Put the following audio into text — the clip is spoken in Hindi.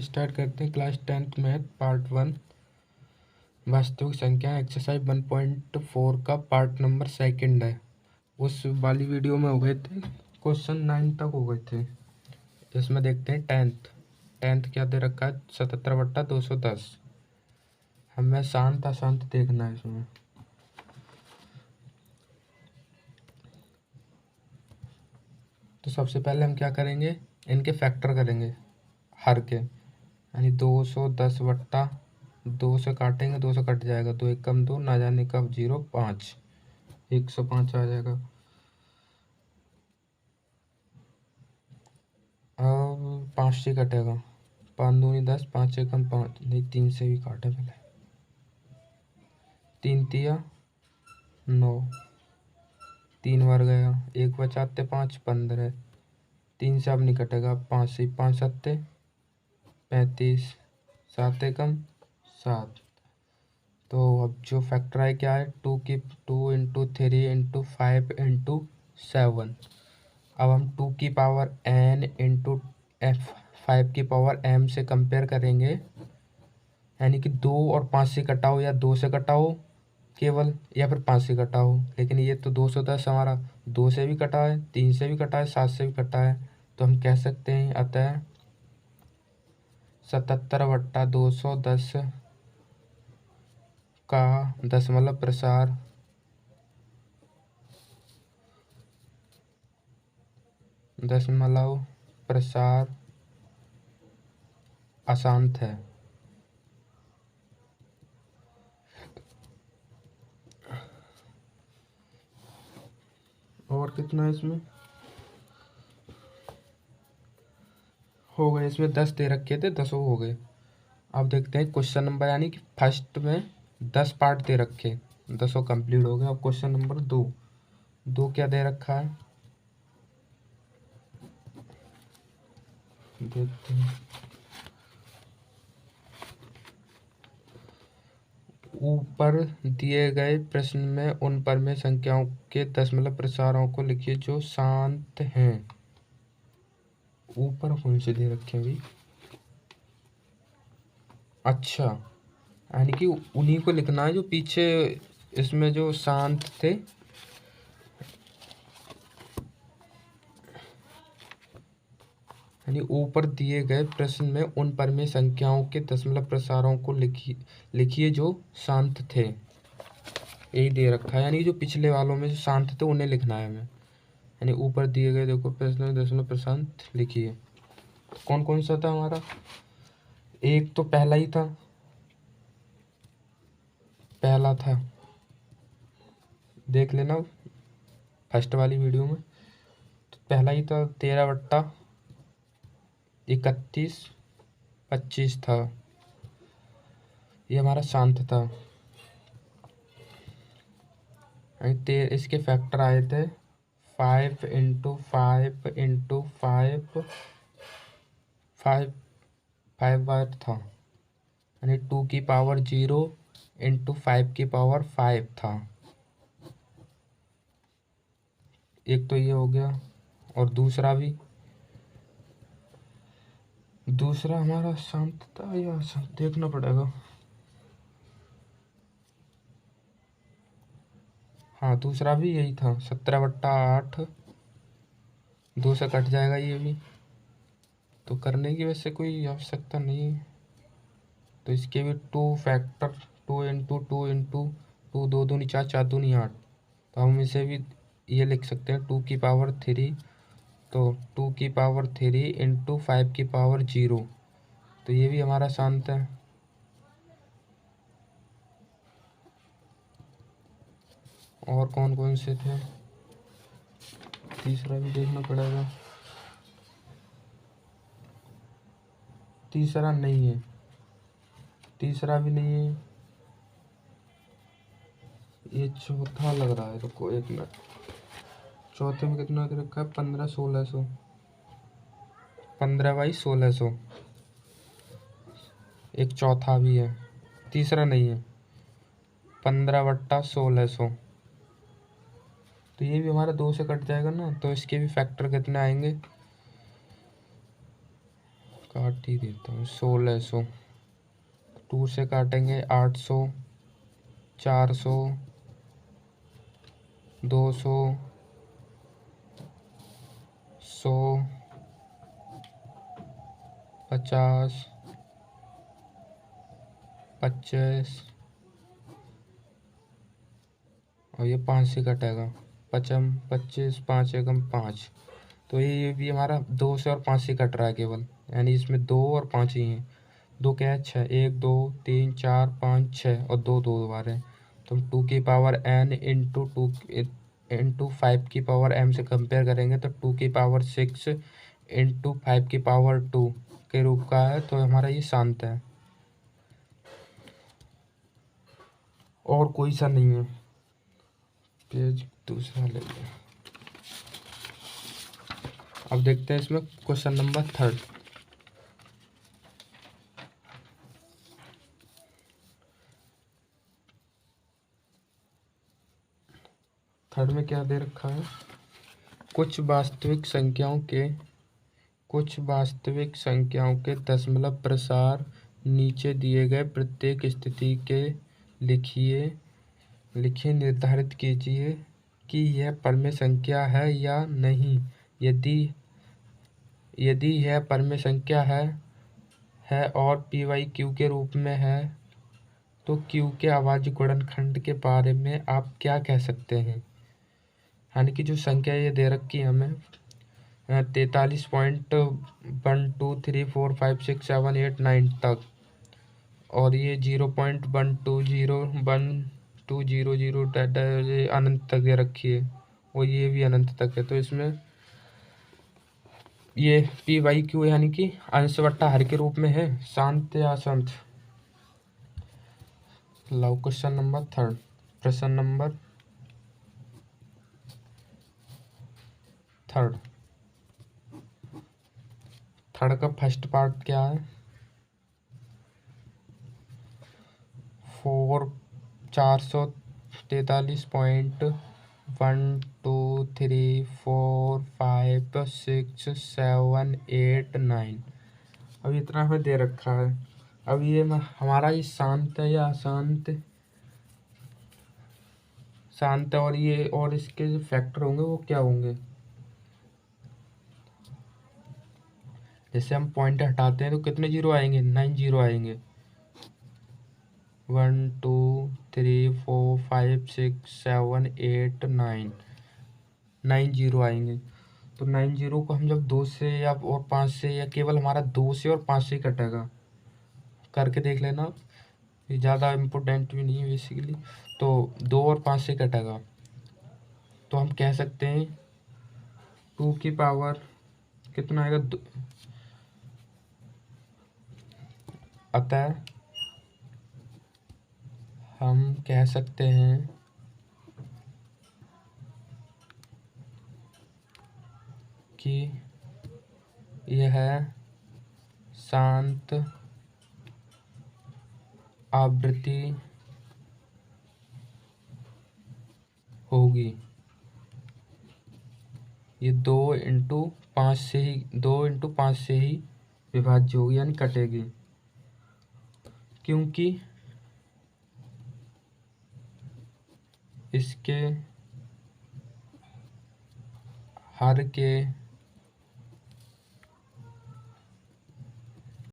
स्टार्ट करते हैं क्लास 10th मैथ पार्ट 1 वास्तविक संख्या एक्सरसाइज 1.4 का पार्ट नंबर 2 है। उस वाली वीडियो में हो गए थे क्वेश्चन 9 तक हो गए थे। इसमें देखते हैं टेंथ क्या दे रखा है 77/210। हमें शांत अशांत देखना है इसमें। तो सबसे पहले हम क्या करेंगे, इनके फैक्टर करेंगे हर के, यानी 210/2 से काटेंगे, 2 से कट जाएगा, 2 एक कम 2, ना जाने कब 0 5, 105 आ जाएगा। अब 5 से कटेगा, 5 दूनी 10, 5 एकम 5, नहीं 3 से भी काटे पहले, 3 तिया 9, 3 बार गया, 1 बचाते 5 15, 3 से अब नहीं कटेगा, 5 से 5 सत्ते 35, 7 एकम 7। तो अब जो फैक्टर है क्या है, 2 इंटू 3 इंटू 5 इंटू 7। अब हम 2 की पावर n इंटू 5 की पावर m से कंपेयर करेंगे, यानी कि 2 और 5 से कटाओ या 2 से कटाओ केवल, या फिर 5 से कटाओ। लेकिन ये तो 210 हमारा 2 से भी कटा है, 3 से भी कटा है, 7 से भी कटा है। तो हम कह सकते हैं अतः 77/210 का दशमलव प्रसार अशांत है। और कितना है इसमें, हो गए, इसमें 10 दे रखे थे, 10 हो गए। अब देखते हैं क्वेश्चन नंबर, यानी कि फर्स्ट में 10 पार्ट दे रखे, 10 कंप्लीट हो गए। अब क्वेश्चन नंबर 2 क्या दे रखा है देखते हैं। ऊपर दिए गए प्रश्न में उन पर में संख्याओं के दशमलव प्रसारों को लिखिए जो शांत हैं। ऊपर कौन से दे रखे हैं भाई, अच्छा, यानी कि उन्हीं को लिखना है जो पीछे इसमें जो शांत थे। यानी ऊपर दिए गए प्रश्न में उन पर में संख्याओं के दशमलव प्रसारों को लिखिए जो शांत थे, यही दे रखा है। यानी जो पिछले वालों में जो शांत थे उन्हें लिखना है हमें। यानी ऊपर दिए गए देखो प्रश्न में दशमलव प्रशांत लिखिए। कौन कौन सा था हमारा, एक तो पहला ही था, पहला था, देख लेना फर्स्ट वाली वीडियो में। तो पहला ही था 13/31/25 था, ये हमारा शांत था। इसके फैक्टर आए थे 5 इंटू 5 इंटू 5, 5 बार था, यानी 2 की पावर 0 इंटू 5 की पावर 5 था। एक तो ये हो गया, और दूसरा हमारा शांत था या देखना पड़ेगा। हाँ, दूसरा भी यही था 17/8, 2 से कट जाएगा ये भी, तो करने की वैसे कोई आवश्यकता नहीं है। तो इसके भी 2 फैक्टर, 2 इंटू 2 इंटू 2, 2 दूनी 4, 4 दूनी 8। तो हम इसे भी ये लिख सकते हैं 2 की पावर 3, तो 2 की पावर 3 इंटू 5 की पावर 0। तो ये भी हमारा शांत है। और कौन कौन से थे, तीसरा भी देखना पड़ेगा। तीसरा नहीं है, तीसरा भी नहीं है, ये चौथा लग रहा है, रुको 1 मिनट। चौथे में कितना दे रखा है 15/1600, 15/1600। एक चौथा भी है, तीसरा नहीं है, 15/1600। तो ये भी हमारा 2 से कट जाएगा ना, तो इसके भी फैक्टर कितने आएंगे, काट ही देता हूँ। 1600 2 से काटेंगे 800, 400, 200, 100, 50, 25 और ये 5 से कटेगा 55, 25, 5 एकम 5। तो ये भी हमारा 2 से और 5 से कट रहा है केवल, यानी इसमें 2 और 5 ही हैं। 2 क्या है 6, 1 2 3 4 5 6 और 2 2 बार है। तो हम 2 की पावर n इंटू 2 इंटू 5 की पावर m से कंपेयर करेंगे तो 2 की पावर 6 इंटू 5 की पावर 2 के रूप का है। तो हमारा ये शांत है और कोई सा नहीं है। पेज दूसरा लेते हैं। अब देखते हैं इसमें क्वेश्चन नंबर 3। थर्ड में क्या दे रखा है, कुछ वास्तविक संख्याओं के दशमलव प्रसार नीचे दिए गए प्रत्येक स्थिति के लिखिए निर्धारित कीजिए कि यह परमेय संख्या है या नहीं। यदि यह परमेय संख्या है और पी वाई क्यू के रूप में है तो क्यू के अभाज्य गुणनखंड के बारे में आप क्या कह सकते हैं। यानी कि जो संख्या ये दे रखी है हमें 43.12345678 तक और ये 0.12012000 अनंत तक दे रखी है और ये भी अनंत तक है। तो इसमें ये पी वाई क्यू यानी कि अंश बट्टा हर के रूप में है, शांत या अशांत। लव क्वेश्चन नंबर 3, प्रश्न नंबर 3 का फर्स्ट पार्ट क्या है, 443.123456789। अब इतना हमें दे रखा है। अब ये हमारा ये शांत है या अशांत, शांत है और ये और इसके जो फैक्टर होंगे वो क्या होंगे। जैसे हम पॉइंट हटाते हैं तो कितने जीरो आएंगे, 9 जीरो आएंगे। 1 2 3 4 5 6 7 8 9 9 जीरो आएंगे। तो 9 जीरो को हम जब 2 से या और 5 से या केवल हमारा 2 से और 5 से कटेगा, करके देख लेना, ये ज़्यादा इम्पोर्टेंट भी नहीं है बेसिकली। तो 2 और 5 से कटेगा तो हम कह सकते हैं 2 की पावर कितना आएगा, अतः हम कह सकते हैं कि यह शांत आवृत्ति होगी। ये 2 इंटू 5 से ही विभाज्य होगी यानी कटेगी, क्योंकि इसके हर के